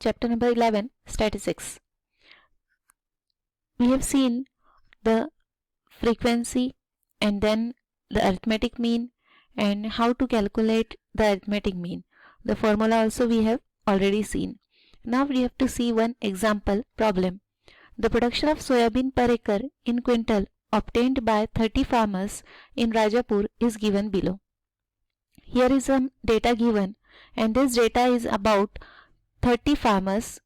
chapter number 11, statistics. We have seen the frequency and then the arithmetic mean and how to calculate the arithmetic mean. The formula also we have already seen. Now we have to see one example problem. The production of soybean per acre in quintal obtained by 30 farmers in Rajapur is given below. Here is some data given, and this data is about 30 farmers,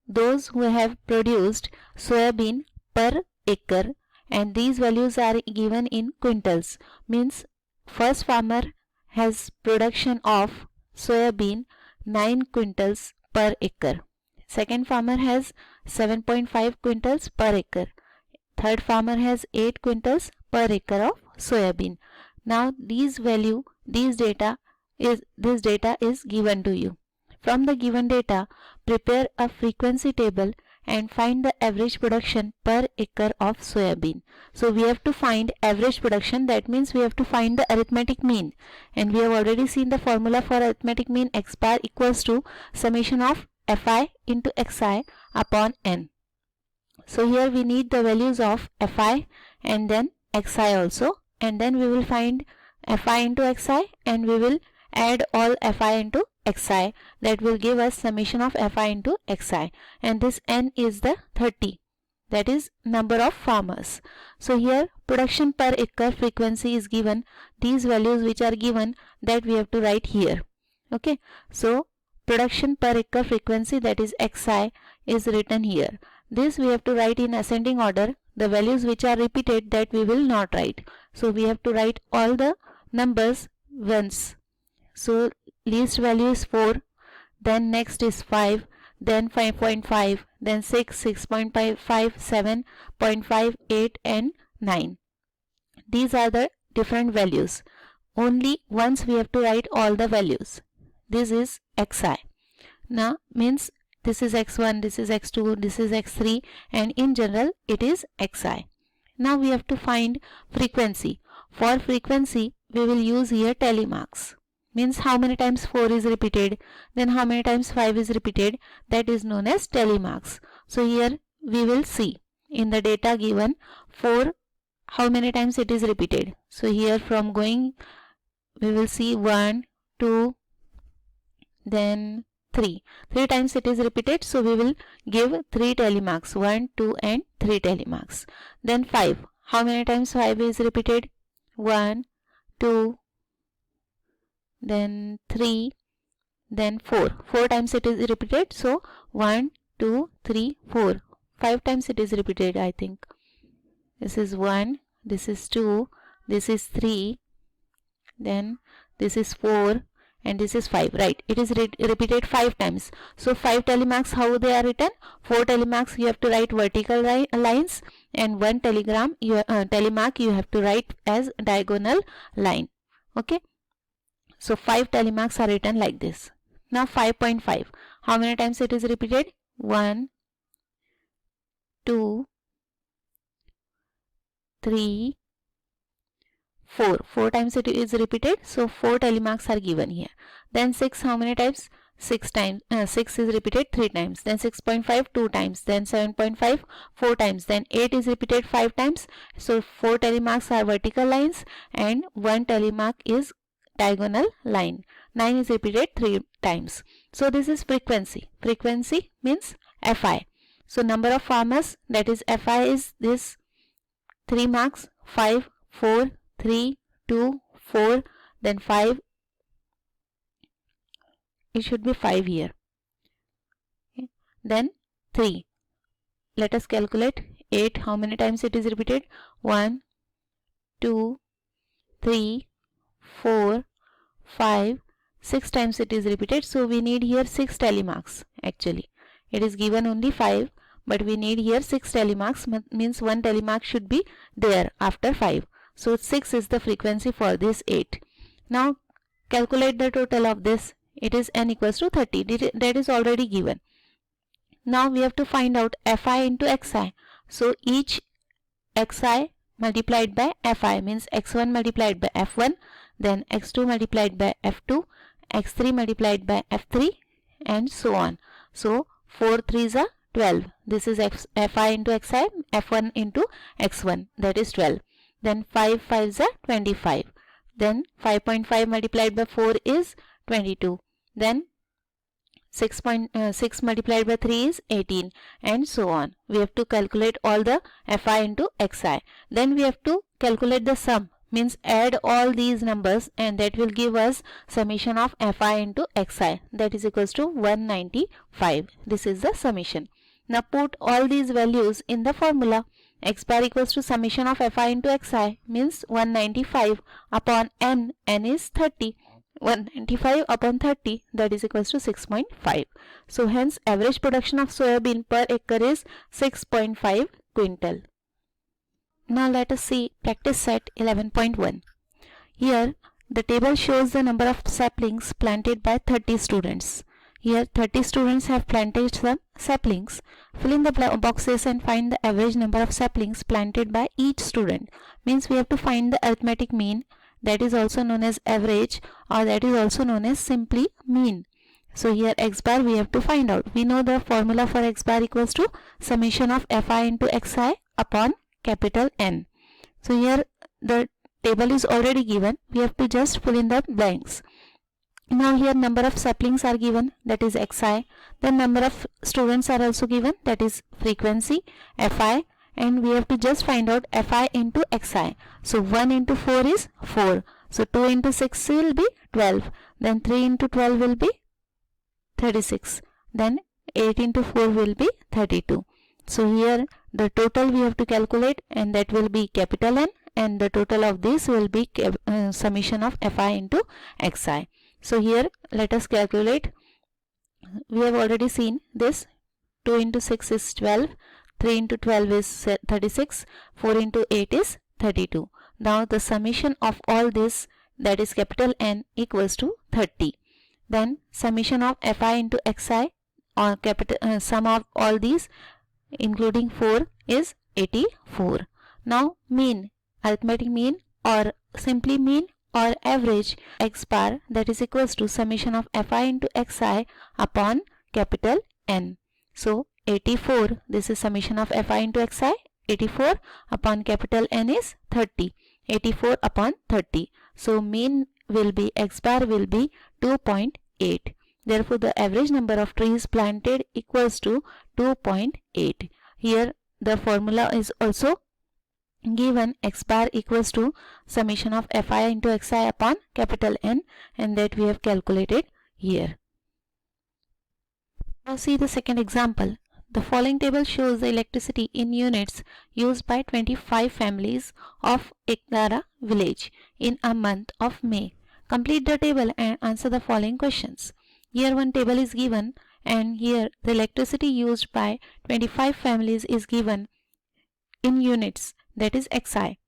those who have produced soybean per acre, and these values are given in quintals. Means first farmer has production of soybean 9 quintals per acre. Second farmer has 7.5 quintals per acre. Third farmer has 8 quintals per acre of soybean. Now this data is given to you. From the given data, prepare a frequency table and find the average production per acre of soybean. So we have to find average production, that means we have to find the arithmetic mean, and we have already seen the formula for arithmetic mean. X bar equals to summation of Fi into Xi upon n. So here we need the values of Fi and then Xi also, and then we will find Fi into Xi and we will add all Fi into Xi. That will give us summation of Fi into Xi, and this n is the 30, that is number of farmers. So here production per acre frequency is given. These values which are given, that we have to write here. Okay, so production per acre frequency, that is Xi, is written here. This we have to write in ascending order. The values which are repeated, that we will not write. So we have to write all the numbers once. So least value is 4, then next is 5, then 5.5, then 6, 6.5, 7.5, 8 and 9. These are the different values. Only once we have to write all the values. This is Xi. Now means this is X1, this is X2, this is X3, and in general it is Xi. Now we have to find frequency. For frequency we will use here tally marks. Means how many times 4 is repeated, then how many times 5 is repeated, that is known as tally marks. So here we will see in the data given 4 how many times it is repeated. So here from going we will see 1, 2, then 3 times it is repeated, so we will give 3 tally marks, 1, 2 and 3 tally marks. Then 5, how many times 5 is repeated, 1, 2, then 3, then 4 times it is repeated, so 1, 2, 3, 4, 5 times it is repeated. I think this is 1, this is 2, this is 3, then this is 4 and this is 5, right? It is repeated 5 times. So 5 tally marks, how they are written? 4 tally marks you have to write vertical lines, and 1 tally mark you have to write as diagonal line. Okay, so 5 tally marks are written like this. Now 5.5, how many times it is repeated? 1, 2, 3, 4 times it is repeated, so 4 tally marks are given here. Then 6, how many times? 6 is repeated 3 times. Then 6.5 2 times. Then 7.5 4 times. Then 8 is repeated 5 times. So 4 tally marks are vertical lines and 1 tally mark is diagonal line. 9 is repeated 3 times. So this is frequency. Frequency means Fi. So number of farmers, that is Fi is this 3 marks, 5, 4, 3, 2, 4, then 5. It should be 5 here. Okay. Then 3. Let us calculate 8. How many times it is repeated? 1, 2, 3, 4, 5, 6 times it is repeated. So we need here 6 tally marks actually. It is given only 5, but we need here 6 tally marks, means 1 tally mark should be there after 5. So 6 is the frequency for this 8. Now calculate the total of this. It is n equals to 30. That is already given. Now we have to find out Fi into Xi. So each Xi multiplied by Fi means X1 multiplied by F1, then X2 multiplied by F2, X3 multiplied by F3 and so on. So 4 3s are 12. This is fi into xi, f1 into x1, that is 12. Then 5 5s are 25. Then 5.5 multiplied by 4 is 22. Then 6 multiplied by 3 is 18, and so on. We have to calculate all the fi into xi. Then we have to calculate the sum, means add all these numbers, and that will give us summation of fi into xi, that is equals to 195. This is the summation. Now put all these values in the formula. X bar equals to summation of fi into xi, means 195 upon n is 30. 195 upon 30, that is equals to 6.5. So hence average production of soybean per acre is 6.5 quintal. Now let us see practice set 11.1. Here the table shows the number of saplings planted by 30 students. Here 30 students have planted some saplings. Fill in the boxes and find the average number of saplings planted by each student. Means we have to find the arithmetic mean, that is also known as average, or that is also known as simply mean. So here x bar we have to find out. We know the formula for x bar equals to summation of fi into xi upon capital N. So here the table is already given. We have to just fill in the blanks. Now here number of saplings are given, that is xi. Then number of students are also given, that is frequency fi. And we have to just find out fi into xi. So 1 into 4 is 4. So 2 into 6 will be 12. Then 3 into 12 will be 36. Then 8 into 4 will be 32. So here the total we have to calculate, and that will be capital N, and the total of this will be summation of fi into xi. So here let us calculate. We have already seen this. 2 into 6 is 12. 3 into 12 is 36, 4 into 8 is 32. Now the summation of all this, that is capital N, equals to 30. Then summation of fi into xi, or capital sum of all these including 4 is 84. Now mean, arithmetic mean or simply mean or average, x bar, that is equals to summation of fi into xi upon capital N. So 84, this is summation of fi into xi. 84 upon capital N is 30. 84 upon 30. So mean will be, x bar will be 2.8. Therefore the average number of trees planted equals to 2.8. Here the formula is also given, x bar equals to summation of fi into xi upon capital N, and that we have calculated here. Now see the second example. The following table shows the electricity in units used by 25 families of Ekdara village in a month of May. Complete the table and answer the following questions. Here one table is given, and here the electricity used by 25 families is given in units, that is xi.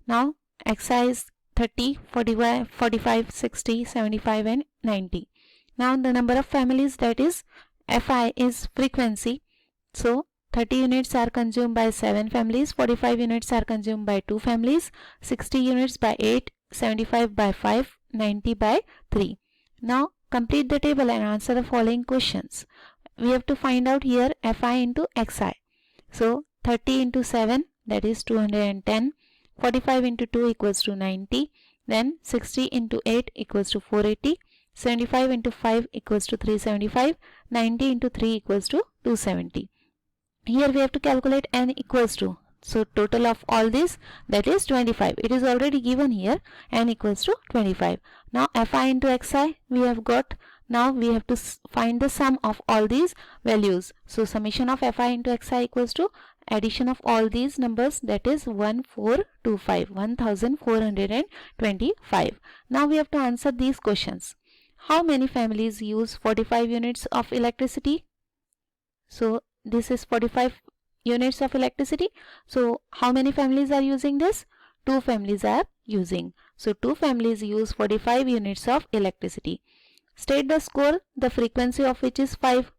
Now xi is 30, 45, 60, 75 and 90. Now the number of families, that is fi, is frequency. So 30 units are consumed by 7 families, 45 units are consumed by 2 families, 60 units by 8, 75 by 5, 90 by 3. Now complete the table and answer the following questions. We have to find out here fi into xi. So 30 into 7, that is 210, 45 into 2 equals to 90, then 60 into 8 equals to 480, 75 into 5 equals to 375, 90 into 3 equals to 270. Here we have to calculate n equals to, so total of all this, that is 25. It is already given here, n equals to 25. Now fi into xi we have got. Now we have to find the sum of all these values. So summation of fi into xi equals to addition of all these numbers, that is 1425, 1425. Now we have to answer these questions. How many families use 45 units of electricity? So this is 45 units of electricity. So how many families are using this? 2 families are using. So 2 families use 45 units of electricity. State the score, the frequency of which is 5.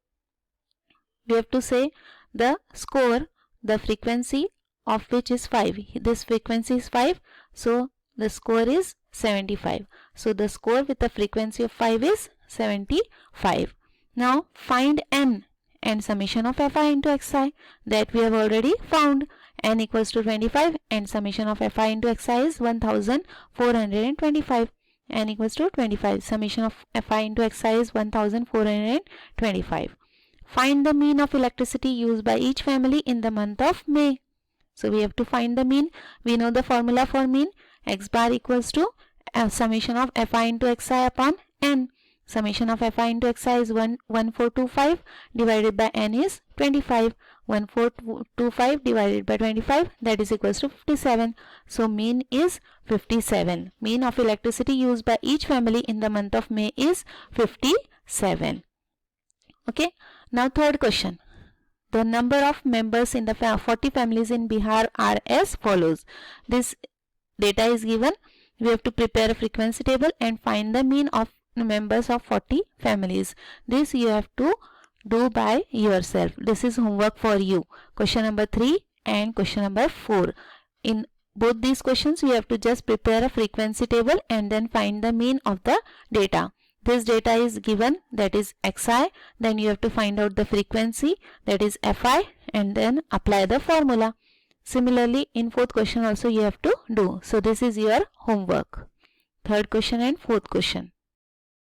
We have to say the score, the frequency of which is 5. This frequency is 5. So the score is 75. So the score with the frequency of 5 is 75. Now find n. and summation of fi into xi, that we have already found. N equals to 25 and summation of fi into xi is 1425. N equals to 25. Summation of fi into xi is 1425. Find the mean of electricity used by each family in the month of May. So we have to find the mean. We know the formula for mean. X bar equals to summation of fi into xi upon n. Summation of fi into xi is 1425 divided by n is 25. 1425 divided by 25, that is equals to 57. So mean is 57. Mean of electricity used by each family in the month of May is 57. Okay. Now third question. The number of members in the 40 families in Bihar are as follows. This data is given. We have to prepare a frequency table and find the mean of members of 40 families. This you have to do by yourself. This is homework for you. Question number 3 and question number 4. In both these questions, you have to just prepare a frequency table and then find the mean of the data. This data is given, that is xi. Then you have to find out the frequency, that is fi, and then apply the formula. Similarly, in fourth question also you have to do. So this is your homework. Third question and fourth question.